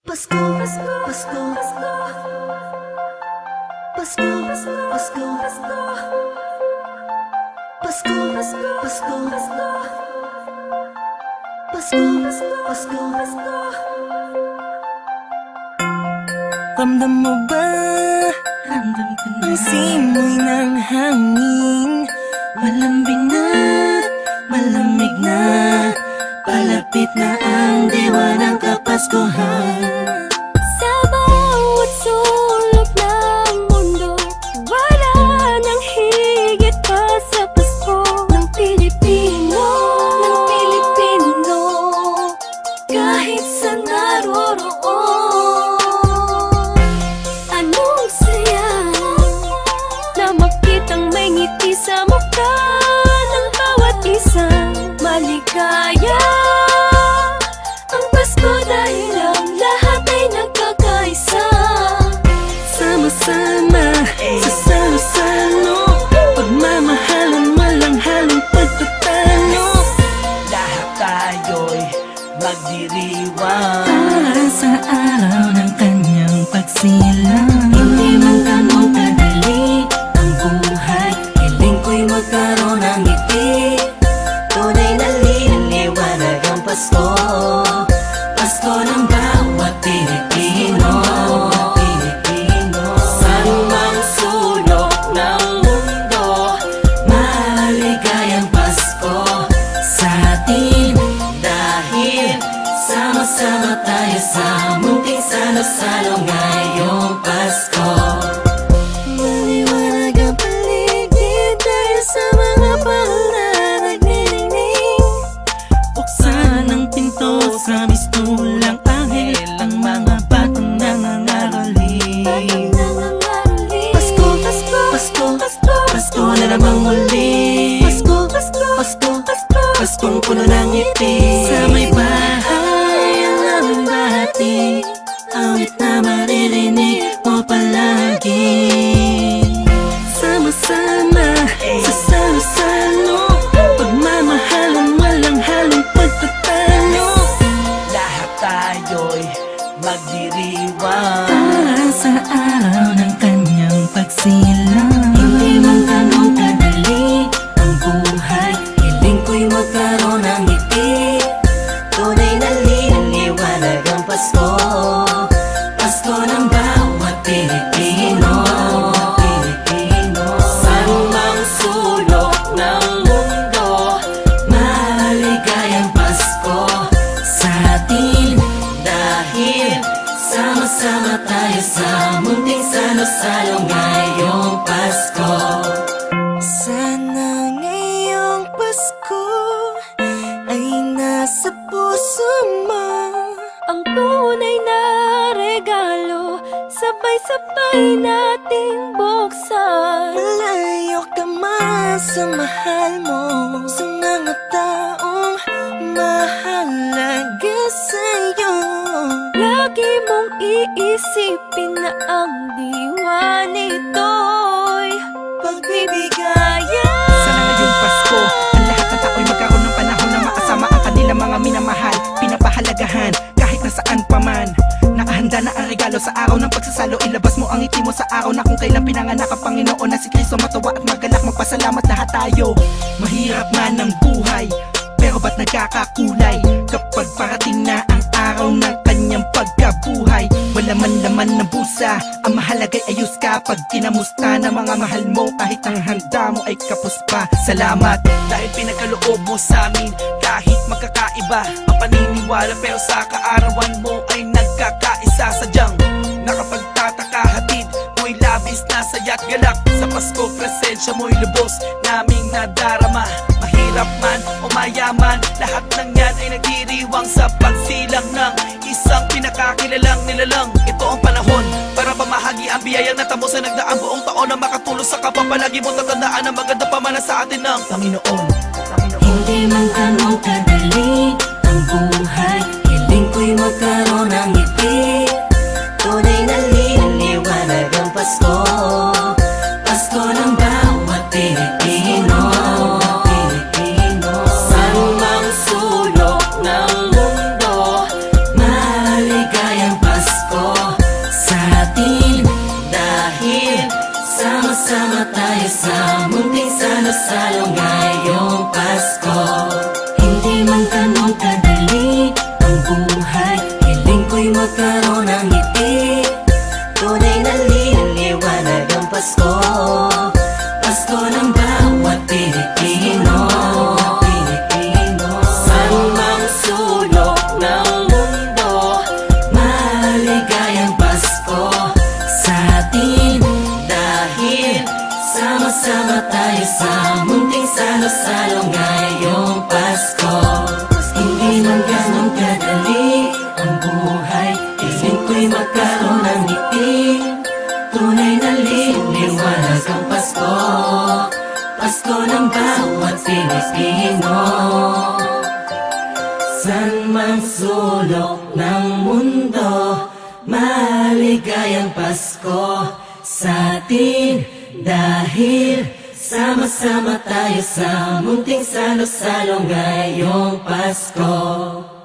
Pasko, Pasko, Pasko, Pasko, Pasko, Pasko, Pasko, Pasko, Pasko, Pasko, Pasko, Pasko. Ramdam mo ba? Ramdam ko na ang simoy ng hangin. Malambing na, malamig na. Palapit na ang diwa ng Kapaskuhan. Sa bawat sulok ng mundo, wala nang higit pa sa Pasko ng Pilipino, ng Pilipino. Kahit saan naroroon, anong saya na makitang may ngiti sa mukha ng bawat isang maligaya. Ang Pasko dahil ang lahat ay nagkakaisa. Sama-sama sa salo-salo, pagmamahalan walang halong pagtatalo. Lahat tayo'y magdiriwang para sa araw ng kanyang pagsilang. Hindi man ganun kadali ang buhay, hiling ko'y magkaroon ng ngiti. Tunay na liwanag ang Pasko, Pasko ng bawat Pilipino. Saan mang sulok ng mundo, maligayang Pasko sa atin. Dahil sama-sama tayo sa munting salo-salo ngayong Pasko. Maliwanag ang paligid dahil sa mga pangalan nagniningning. Buksan ang pinto sa mistulang anghel, ang mga batang nangangaroling. Pasko, Pasko, Pasko, Pasko, Pasko na namang muli. Pasko, Pasko, Pasko, Pasko, Paskong puno ng ngiti. Sa may bahay ang aming bahati, awit na maririnig mo palagi. Sama-sama sa salo-salo, pagmamahalan walang halong pagtatalo. Lahat tayo'y magdiriwang para sa araw ng kanyang pagsilang. Hindi man ganun kadali ang buhay, hiling ko'y magkaroon ng ngiti. Tunay na liwanag ang Pasko, Pasko ng bawat Pilipino. Saan mang sulok ng mundo, maligayang Pasko sa atin. Dahil sama-sama tayo sa munting salo-salo ngayong Pasko. Sana ngayong Pasko ay nasa puso mo ang tunay na regalo, sabay-sabay nating buksan. Malayo ka man sa mahal mo, sa mga taong mahalaga sa'yo. Lagi mong iisipin na ang diwa nito'y pagbibigayan. Sana ngayong Pasko, ang lahat ng tao'y magkaroon ng panahon na makasama ang kanilang mga minamahal, pinapahalagahan kahit nasaan pa man. Nakahanda na ang regalo sa araw ng pagsasalo, ilabas mo ang ngiti mo sa araw na kung kailan pinanganak ang Panginoon na si Kristo. Matawa at magalak, magpasalamat lahat tayo. Mahirap man ang buhay, pero ba't nagkakakulay kapag parating na ang araw ng kanyang pagkabuhay? Wala man laman ng busa, ang mahalaga'y ayos ka pag kinamusta ng mga mahal mo. Kahit ang handa mo ay kapos pa. Salamat dahil pinagkaloob mo sa amin. Kahit magkakaiba ang paniniwala, pero sa kaarawan mo ay nagkakaisa. Sadyang nakapagtataka, hatid mo'y labis na saya't galak. Sa Pasko presensya mo'y lubos naming nadarama. Mahirap man o mayaman, lahat ng yan ay nagdiriwang sa pagsilang ng isang pinakakilalang nilalang. Ito ang panahon para pamahagi ang biyayang natamo sa nagdaang buong taon, na makatulong sa kapwa. Palagi mo tatandaan ang maganda pamana sa atin ng Panginoon. Hindi man ganun kadali ang buhay, hiling ko'y magkaroon ng ngiti. Tunay na liwanag ang Pasko, Pasko ng bawat Pilipino. Saan mang sulok ng mundo, maligayang Pasko. tayo sa munting salo-salo ngayong Pasko. Hindi man ganun kadali ang buhay, hiling ko'y magkaroon ng ngiti. Tunay na liwanag ang Pasko, Pasko ng bawat Pilipino. Saan mang sulok ng mundo, maligayang Pasko sa atin. Dahil sama-sama tayo sa munting salo-salo ngayong Pasko. Hindi man ganun kadali ang buhay, hiling ko'y magkaroon ng ngiti. Tunay na liwanag ang Pasko, Pasko ng bawat Pilipino. San mang sulok ng mundo, maligayang Pasko sa atin. Dahil sama-sama tayo sa munting salo-salo ngayong Pasko.